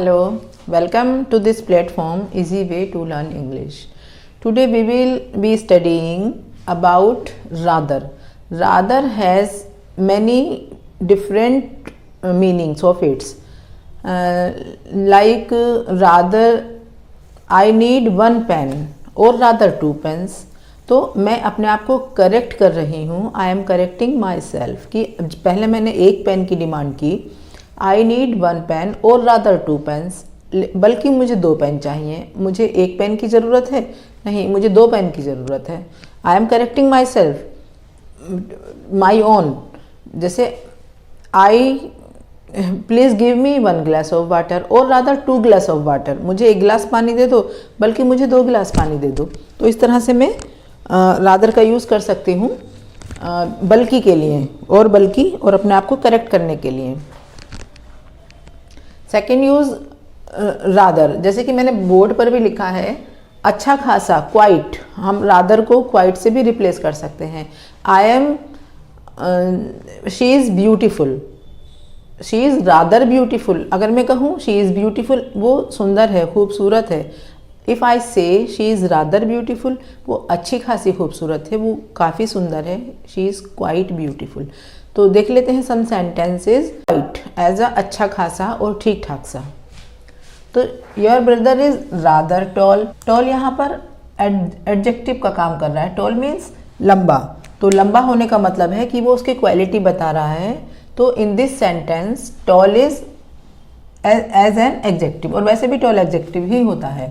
Hello, welcome to this platform Easy Way to Learn English. Today we will be studying about rather. Rather has many different meanings of its. Like rather I need one pen or rather two pens. तो मैं अपने आप को correct कर रही हूँ. आई am correcting my self कि पहले मैंने एक पेन की डिमांड की. आई नीड वन पेन और रादर टू पेन्स, बल्कि मुझे दो पेन चाहिए. मुझे एक पेन की ज़रूरत है नहीं, मुझे दो पेन की ज़रूरत है. I am correcting my self, my own. जैसे I please give me one glass of water और rather two glass of water. मुझे एक गिलास पानी दे दो, बल्कि मुझे दो गिलास पानी दे दो. तो इस तरह से मैं रादर का यूज़ कर सकती हूँ बल्कि के लिए, और बल्कि और अपने आप को करेक्ट करने के लिए. सेकेंड यूज़ रादर, जैसे कि मैंने बोर्ड पर भी लिखा है अच्छा खासा, क्वाइट. हम रादर को क्वाइट से भी रिप्लेस कर सकते हैं. I am she is beautiful, she is rather beautiful. अगर मैं कहूँ शी इज़ ब्यूटीफुल, वो सुंदर है, खूबसूरत है. इफ़ आई से शी इज़ रादर ब्यूटीफुल, वो अच्छी खासी खूबसूरत है, वो काफ़ी सुंदर है. She is quite beautiful. तो देख लेते हैं some sentences. Quite as a अच्छा खासा और ठीक ठाक सा. तो your brother is rather tall. Tall यहाँ पर एडजेक्टिव का काम कर रहा है. टॉल मीन्स लंबा. तो लंबा होने का मतलब है कि वो उसकी क्वालिटी बता रहा है. तो in this sentence tall is as an adjective, और वैसे भी टॉल एडजेक्टिव ही होता है.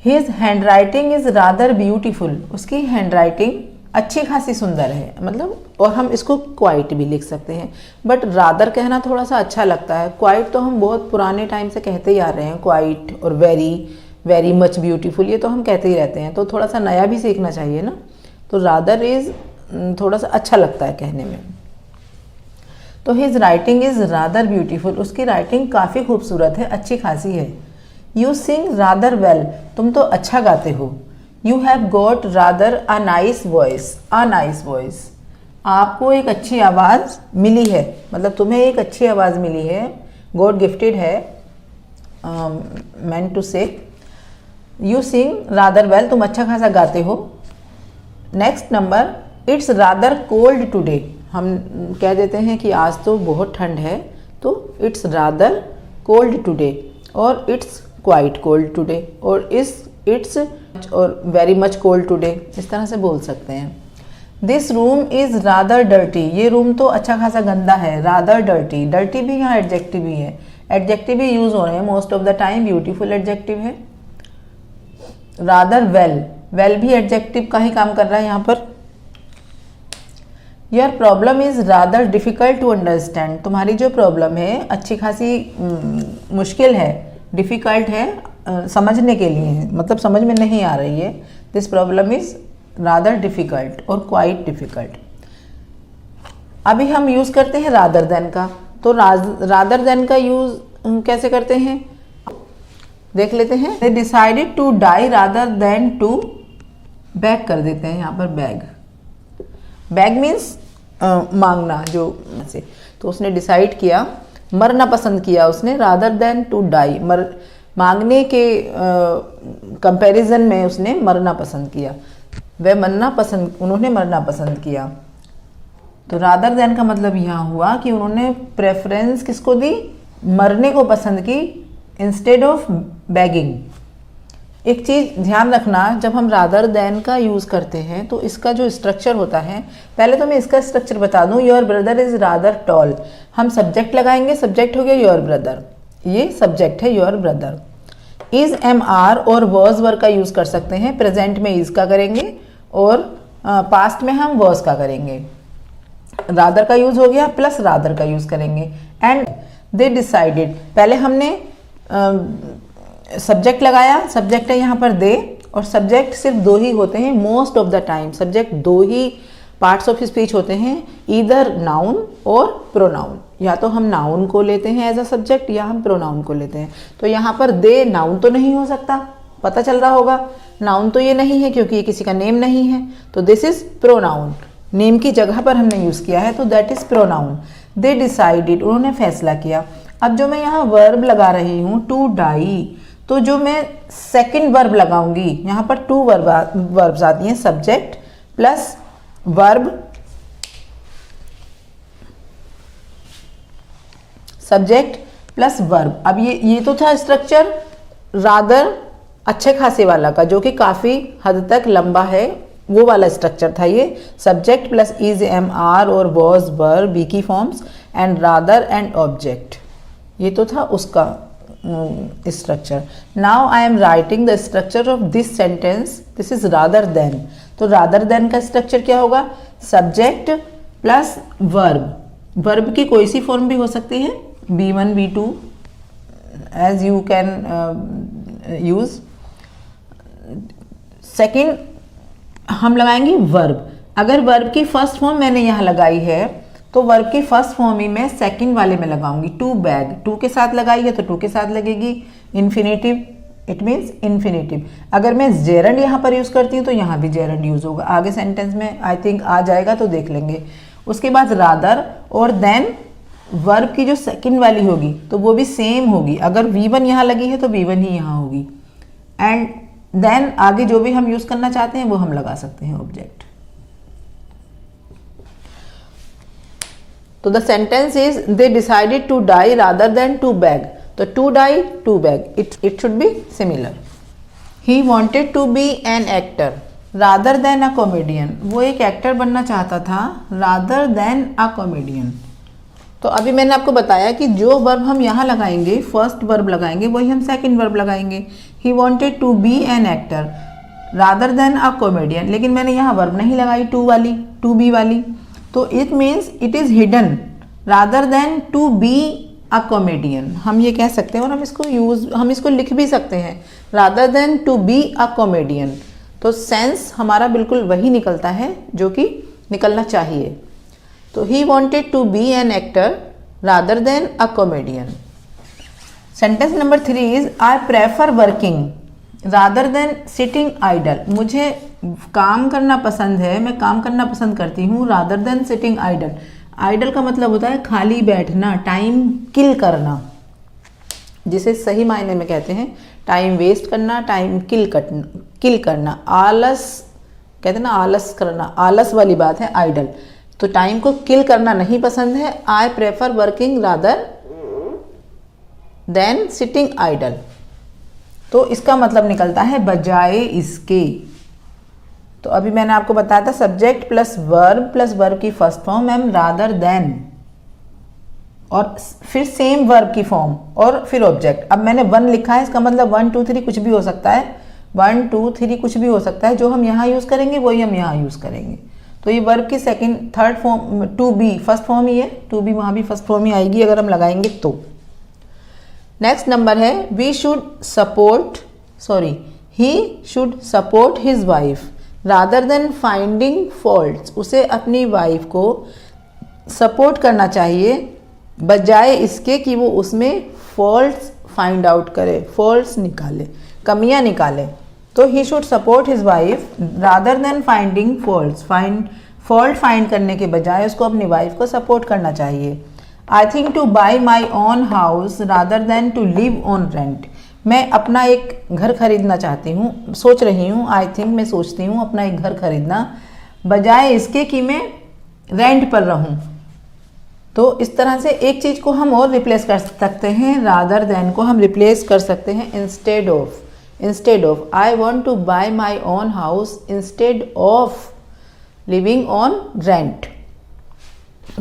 His hand writing is rather beautiful. उसकी हैंड राइटिंग अच्छी खासी सुंदर है, मतलब. और हम इसको क्वाइट भी लिख सकते हैं, बट रादर कहना थोड़ा सा अच्छा लगता है. क्वाइट तो हम बहुत पुराने टाइम से कहते ही आ रहे हैं. क्वाइट और वेरी, वेरी मच ब्यूटीफुल, ये तो हम कहते ही रहते हैं. तो थोड़ा सा नया भी सीखना चाहिए ना. तो रादर इज थोड़ा सा अच्छा लगता है कहने में. तो his writing is rather beautiful. उसकी राइटिंग काफ़ी खूबसूरत है, अच्छी खासी है. You sing rather well. तुम तो अच्छा गाते हो. You have got rather a nice voice. A nice voice, आपको एक अच्छी आवाज़ मिली है, मतलब तुम्हें एक अच्छी आवाज़ मिली है. गॉड गिफ्टेड है, मेंट टू से. यू सिंग रादर वेल, तुम अच्छा खासा गाते हो. Next number, it's rather cold today. हम कह देते हैं कि आज तो बहुत ठंड है, तो इट्स रादर कोल्ड टुडे, और इट्स क्वाइट कोल्ड टुडे, और इट्स और वेरी मच कोल्ड टुडे, इस तरह से बोल सकते हैं. This room is rather dirty. ये रूम तो अच्छा खासा गंदा है. रादर डर्टी, डर्टी भी यहाँ एडजेक्टिव ही है. एडजेक्टिव ही यूज़ हो रहे हैं most of the time. Beautiful adjective है. रादर वेल, वेल भी एडजेक्टिव का ही काम कर रहा है यहाँ पर. Your problem is rather difficult to understand. तुम्हारी जो प्रॉब्लम है अच्छी खासी मुश्किल है, डिफ़िकल्ट है, समझने के लिए है, मतलब समझ में नहीं आ रही है. This problem is rather difficult और क्वाइट डिफ़िकल्ट. अभी हम यूज़ करते हैं रादर देन का. तो रादर देन का यूज़ कैसे करते हैं देख लेते हैं. They decided to die rather than to beg कर देते हैं यहाँ पर. बैग, बैग मीन्स मांगना, जो से. तो उसने डिसाइड किया, मरना पसंद किया उसने. रादर देन टू डाई, मांगने के कंपैरिजन में उसने मरना पसंद किया. उन्होंने मरना पसंद किया. तो रादर देन का मतलब यहाँ हुआ कि उन्होंने प्रेफरेंस किसको दी, मरने को पसंद की, इंस्टेड ऑफ बैगिंग. एक चीज़ ध्यान रखना, जब हम रादर देन का यूज़ करते हैं तो इसका जो स्ट्रक्चर होता है, पहले तो मैं इसका स्ट्रक्चर बता दूं. Your brother is rather tall. हम सब्जेक्ट लगाएंगे, सब्जेक्ट हो गया योर ब्रदर, ये सब्जेक्ट है your brother. Is am are और वॉज वर का यूज़ कर सकते हैं. प्रेजेंट में इज़ का करेंगे और पास्ट में हम वॉज का करेंगे. रादर का यूज़ हो गया, प्लस रादर का यूज़ करेंगे. एंड दे डिसाइडेड, पहले हमने सब्जेक्ट लगाया. सब्जेक्ट है यहाँ पर दे, और सब्जेक्ट सिर्फ दो ही होते हैं most of the time. Subject दो ही पार्ट्स ऑफ स्पीच होते हैं, ईदर नाउन और प्रोनाउन. या तो हम नाउन को लेते हैं एज अ सब्जेक्ट, या हम प्रोनाउन को लेते हैं. तो यहाँ पर दे नाउन तो नहीं हो सकता, पता चल रहा होगा. नाउन तो ये नहीं है क्योंकि ये किसी का नेम नहीं है. तो दिस इज प्रोनाउन. नेम की जगह पर हमने यूज़ किया है, तो that is pronoun. They decided, उन्होंने फैसला किया. अब जो मैं यहाँ वर्ब लगा रही हूँ टू डाई, तो जो मैं सेकंड वर्ब लगाऊंगी, यहाँ पर टू वर्ब्स आती हैं, subject plus verb, subject plus verb. अब ये तो था स्ट्रक्चर रादर अच्छे खासे वाला का, जो कि काफ़ी हद तक लंबा है, वो वाला स्ट्रक्चर था ये। Subject plus is, am, are और वॉज, वर, बी की forms and rather and object, ये तो था उसका structure. Now I am writing the structure of this sentence, this is rather than. तो रादर देन का स्ट्रक्चर क्या होगा? सब्जेक्ट प्लस वर्ब, वर्ब की कोई सी फॉर्म भी हो सकती है, B1 B2 as you can use. Second हम लगाएंगे वर्ब। अगर वर्ब की फर्स्ट फॉर्म मैंने यहाँ लगाई है तो वर्ब की फर्स्ट फॉर्म ही मैं सेकंड वाले में लगाऊंगी। टू बैग, टू के साथ लगाई है तो टू के साथ लगेगी। Infinitive, it means infinitive. अगर मैं जेरंड यहाँ पर यूज़ करती हूँ तो यहाँ भी जेरंड यूज़ होगा, आगे सेंटेंस में आई थिंक आ जाएगा तो देख लेंगे। उसके बाद रादर और देन वर्ब की जो सेकंड वाली होगी तो वो भी सेम होगी। अगर V1 यहाँ लगी है तो V1 ही यहाँ होगी। एंड देन आगे जो भी हम यूज़ करना चाहते हैं वो हम लगा सकते हैं ऑब्जेक्ट। तो the sentence is they decided to die rather than to beg. तो to die, to beg, it should be similar. He wanted to be an actor rather than a comedian. वो एक एक्टर बनना चाहता था rather than a comedian. तो अभी मैंने आपको बताया कि जो वर्ब हम यहाँ लगाएंगे, फर्स्ट वर्ब लगाएंगे, वही हम सेकंड वर्ब लगाएंगे। He wanted to be an actor rather than a comedian, लेकिन मैंने यहाँ वर्ब नहीं लगाई टू वाली, टू बी वाली, तो it means it is hidden rather than to be a comedian. हम ये कह सकते हैं और हम इसको लिख भी सकते हैं rather than to be a comedian. तो सेंस हमारा बिल्कुल वही निकलता है जो कि निकलना चाहिए। तो he wanted to be an actor rather than a comedian. Sentence number 3 is I prefer working rather than sitting idle. मुझे काम करना पसंद है, मैं काम करना पसंद करती हूँ rather than sitting idle. Idle का मतलब होता है खाली बैठना, टाइम किल करना, जिसे सही मायने में कहते हैं टाइम वेस्ट करना, टाइम किल करना। आलस कहते हैं ना, आलस करना, आलस वाली बात है आइडल। तो टाइम को किल करना नहीं पसंद है। आई prefer working rather than sitting idol. तो इसका मतलब निकलता है बजाय इसके। तो अभी मैंने आपको बताया था सब्जेक्ट प्लस वर्ब की first form am rather than, और फिर सेम वर्ब की फॉर्म और फिर ऑब्जेक्ट। अब मैंने 1 लिखा है, इसका मतलब 1 2 3 कुछ भी हो सकता है, 1 2 3 कुछ भी हो सकता है। जो हम यहाँ यूज़ करेंगे वही हम यहाँ यूज़ करेंगे। तो ये वर्ब की second third form to be first form ही है, टू बी वहाँ भी फर्स्ट फॉर्म ही आएगी अगर हम लगाएंगे तो। नेक्स्ट नंबर है he should support his wife rather than finding faults. उसे अपनी वाइफ को सपोर्ट करना चाहिए बजाय इसके कि वो उसमें फॉल्ट्स फाइंड आउट करे, फॉल्ट्स निकाले, कमियां निकाले। तो he should support his wife rather than finding faults. Fault find करने के बजाय उसको अपनी वाइफ को सपोर्ट करना चाहिए। I think to buy my own house rather than to live on rent. मैं अपना एक घर खरीदना चाहती हूँ, सोच रही हूँ, आई थिंक मैं सोचती हूँ अपना एक घर खरीदना बजाय इसके कि मैं रेंट पर रहूँ। तो इस तरह से एक चीज़ को हम और रिप्लेस कर सकते हैं, रादर देन को हम रिप्लेस कर सकते हैं instead of I want to buy my own house instead of living on rent.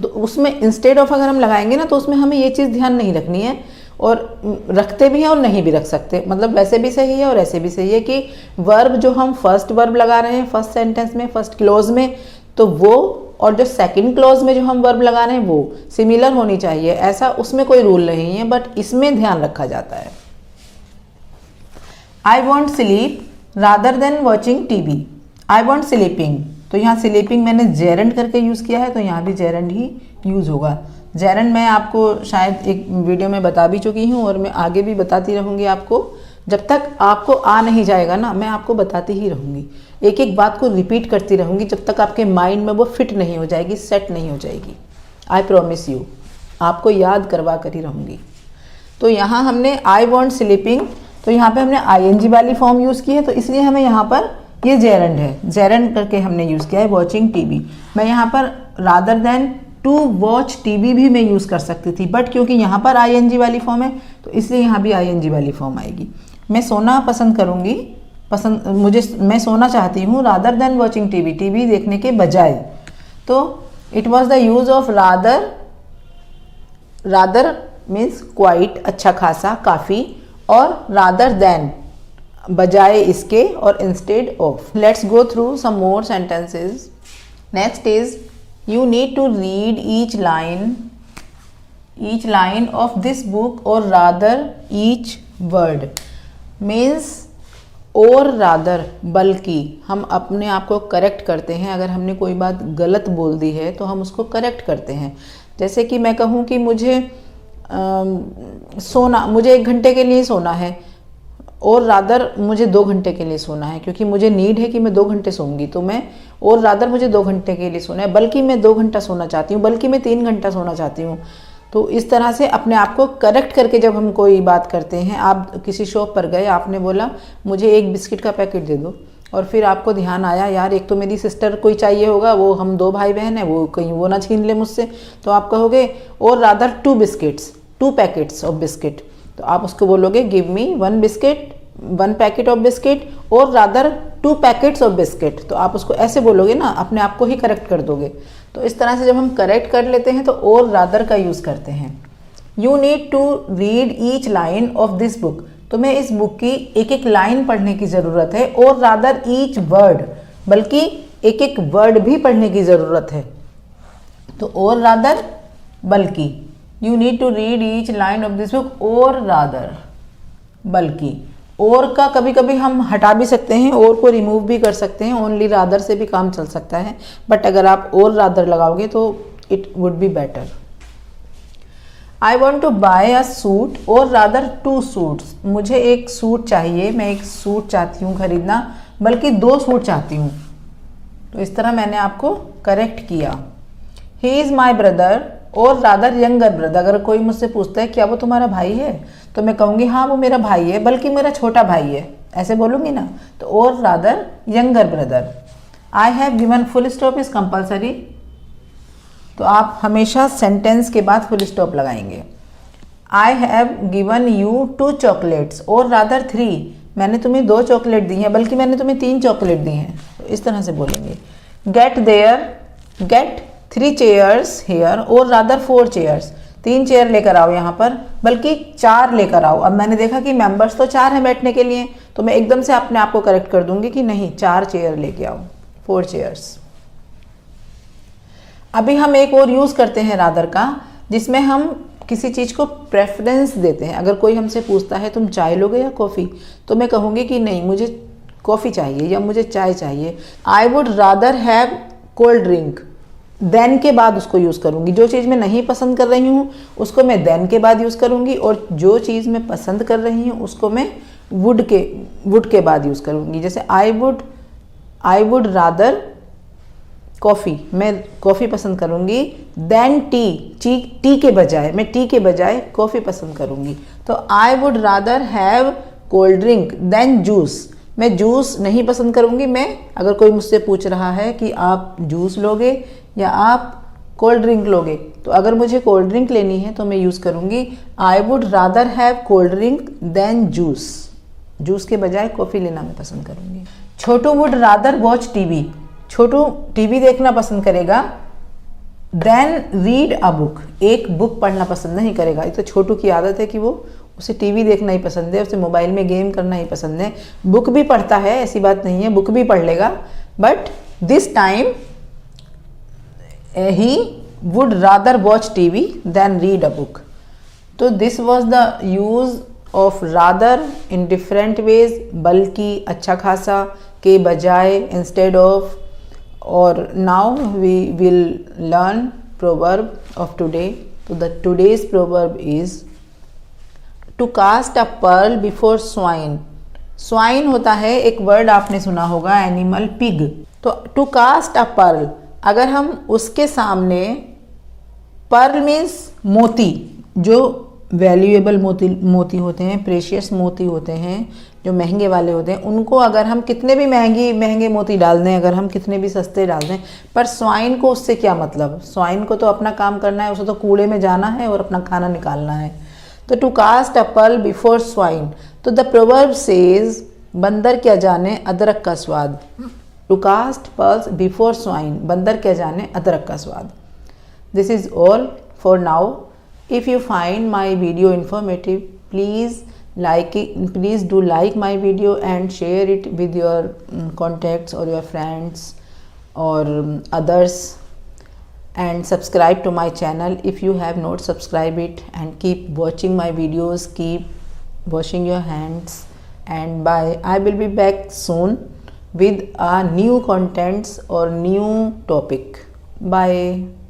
तो उसमें इंस्टेड ऑफ अगर हम लगाएंगे ना तो उसमें हमें ये चीज़ ध्यान नहीं रखनी है, और रखते भी हैं और नहीं भी रख सकते। मतलब वैसे भी सही है और ऐसे भी सही है कि वर्ब जो हम फर्स्ट वर्ब लगा रहे हैं फर्स्ट सेंटेंस में, फर्स्ट क्लोज में, तो वो और जो सेकंड क्लोज में जो हम वर्ब लगा रहे हैं वो सिमिलर होनी चाहिए। ऐसा उसमें कोई रूल नहीं है, बट इसमें ध्यान रखा जाता है। I want sleep rather than watching TV. I want sleeping, तो यहाँ स्लीपिंग मैंने जेरंड करके यूज़ किया है, तो यहाँ भी जेरंड ही यूज़ होगा। जेरंड मैं आपको शायद एक वीडियो में बता भी चुकी हूँ और मैं आगे भी बताती रहूँगी आपको। जब तक आपको आ नहीं जाएगा ना, मैं आपको बताती ही रहूँगी, एक एक बात को रिपीट करती रहूँगी जब तक आपके माइंड में वो फिट नहीं हो जाएगी, सेट नहीं हो जाएगी। आई प्रॉमिस यू, आपको याद करवा कर ही रहूँगी। तो यहाँ हमने आई वॉन्ट स्लीपिंग, तो यहाँ पे हमने आईएनजी वाली फॉर्म यूज़ की है, तो इसलिए हमें यहाँ पर ये जेरंड है, जेरंड करके हमने यूज़ किया है वॉचिंग टीवी। मैं यहाँ पर rather than to watch TV भी मैं यूज़ कर सकती थी, बट क्योंकि यहाँ पर आईएनजी वाली फॉर्म है तो इसलिए यहाँ भी आईएनजी वाली फॉर्म आएगी। मैं सोना पसंद करूँगी, मैं सोना चाहती हूँ rather than watching TV, TV देखने के बजाय। तो it was the use of rather, rather means quite, अच्छा खासा, काफ़ी, और रादर देन बजाय इसके, और instead of. Let's go through some more sentences. Next is you need to read each line of this book, or rather each word means और rather बल्कि हम अपने आप को करेक्ट करते हैं। अगर हमने कोई बात गलत बोल दी है तो हम उसको करेक्ट करते हैं। जैसे कि मैं कहूँ कि मुझे मुझे 1 घंटे के लिए सोना है, और रादर मुझे 2 घंटे के लिए सोना है, क्योंकि मुझे नीड है कि मैं 2 घंटे सोऊंगी, तो मैं और रादर मुझे 2 घंटे के लिए सोना है, बल्कि मैं 2 घंटा सोना चाहती हूँ, बल्कि मैं 3 घंटा सोना चाहती हूँ। तो इस तरह से अपने आप को करेक्ट करके जब हम कोई बात करते हैं, आप किसी शॉप पर गए, आपने बोला मुझे 1 बिस्किट का पैकेट दे दो, और फिर आपको ध्यान आया यार एक तो मेरी सिस्टर कोई चाहिए होगा, वो हम 2 भाई बहन हैं, वो कहीं वो ना छीन ले मुझसे, तो आप कहोगे और रादर 2 पैकेट्स ऑफ बिस्किट। तो आप उसको बोलोगे give me 1 packet of biscuit, और रादर 2 पैकेट्स ऑफ बिस्किट। तो आप उसको ऐसे बोलोगे ना, अपने आप को ही करेक्ट कर दोगे। तो इस तरह से जब हम करेक्ट कर लेते हैं तो और रादर का यूज़ करते हैं। You need to read each line of this book, तो मैं इस बुक की एक एक लाइन पढ़ने की ज़रूरत है, और रादर ईच वर्ड, बल्कि एक एक वर्ड भी पढ़ने की ज़रूरत है। तो और रादर बल्कि, you need to read each line of this book, और रादर बल्कि। और का कभी कभी हम हटा भी सकते हैं, और को रिमूव भी कर सकते हैं, ओनली रादर से भी काम चल सकता है, बट अगर आप और रादर लगाओगे तो it would be better. I want to buy a suit, और रादर 2 सूट्स, मुझे एक सूट चाहिए, मैं एक सूट चाहती हूँ खरीदना, बल्कि 2 सूट चाहती हूँ। तो इस तरह मैंने आपको करेक्ट किया। ही इज़ माई ब्रदर, और रादर यंगर ब्रदर। अगर कोई मुझसे पूछता है क्या वो तुम्हारा भाई है, तो मैं कहूँगी हाँ वो मेरा भाई है, बल्कि मेरा छोटा भाई है, ऐसे बोलूँगी ना। तो और rather younger brother. I have given full stop is compulsory, तो आप हमेशा सेंटेंस के बाद फुल स्टॉप लगाएंगे। I have given you 2 chocolates, और रादर 3, मैंने तुम्हें 2 चॉकलेट दी हैं, बल्कि मैंने तुम्हें 3 चॉकलेट दी हैं। तो इस तरह से बोलेंगे। Get there, get 3 chairs here, और रादर 4 चेयर्स, 3 चेयर लेकर आओ यहाँ पर, बल्कि 4 लेकर आओ। अब मैंने देखा कि मेंबर्स तो 4 हैं बैठने के लिए, तो मैं एकदम से अपने आप को करेक्ट कर दूंगी कि नहीं 4 चेयर लेके आओ, 4 चेयर्स। अभी हम एक और यूज़ करते हैं रादर का, जिसमें हम किसी चीज़ को प्रेफरेंस देते हैं। अगर कोई हमसे पूछता है तुम चाय लोगे या कॉफ़ी, तो मैं कहूँगी कि नहीं मुझे कॉफ़ी चाहिए या मुझे चाय चाहिए। I would rather have cold drink, then के बाद उसको यूज़ करूँगी। जो चीज़ मैं नहीं पसंद कर रही हूँ उसको मैं देन के बाद यूज़ करूँगी, और जो चीज़ मैं पसंद कर रही हूँ उसको मैं वुड के बाद यूज़ करूँगी। जैसे आई वुड रादर कॉफ़ी, मैं कॉफ़ी पसंद करूँगी, देन टी के बजाय, मैं टी के बजाय कॉफ़ी पसंद करूँगी। तो I would rather have cold drink than juice, मैं जूस नहीं पसंद करूँगी। मैं अगर कोई मुझसे पूछ रहा है कि आप जूस लोगे या आप कोल्ड ड्रिंक लोगे, तो अगर मुझे कोल्ड ड्रिंक लेनी है तो मैं यूज़ करूँगी I would rather have cold drink than juice, juice के बजाय कॉफ़ी लेना मैं पसंद करूँगी। Chhotu would rather watch TV, Chhotu TV देखना पसंद करेगा, देन रीड अ बुक, एक बुक पढ़ना पसंद नहीं करेगा। ये तो छोटू की आदत है कि वो उसे टीवी देखना ही पसंद है, उसे मोबाइल में गेम करना ही पसंद है। बुक भी पढ़ता है, ऐसी बात नहीं है, बुक भी पढ़ लेगा, but this time he would rather watch TV than read a book. तो this was the use of rather in different ways, बल्कि, अच्छा खासा, के बजाय, इंस्टेड ऑफ। और now we will learn proverb of today. तो the today's proverb is to cast a pearl before swine. Swine होता है एक वर्ड आपने सुना होगा, एनिमल, पिग। तो टू कास्ट अ पर्ल, अगर हम उसके सामने, पर्ल मीन्स मोती, जो वैल्यूएबल मोती मोती होते हैं, प्रेशियस मोती होते हैं, जो महंगे वाले होते हैं, उनको अगर हम कितने भी महंगे मोती डाल दें, अगर हम कितने भी सस्ते डाल दें, पर स्वाइन को उससे क्या मतलब। स्वाइन को तो अपना काम करना है, उसे तो कूड़े में जाना है और अपना खाना निकालना है। तो to cast a pearl before swine, तो द प्रोवर्ब सेज बंदर क्या जाने अदरक का स्वाद। To cast pearls before swine, बंदर क्या जाने अदरक का स्वाद। This is all for now. If you find my video informative, please do like my video and share it with your contacts or your friends or others, and subscribe to my channel if you have not subscribed it, and keep watching my videos, keep washing your hands, and bye. I will be back soon with a new contents or new topic. Bye.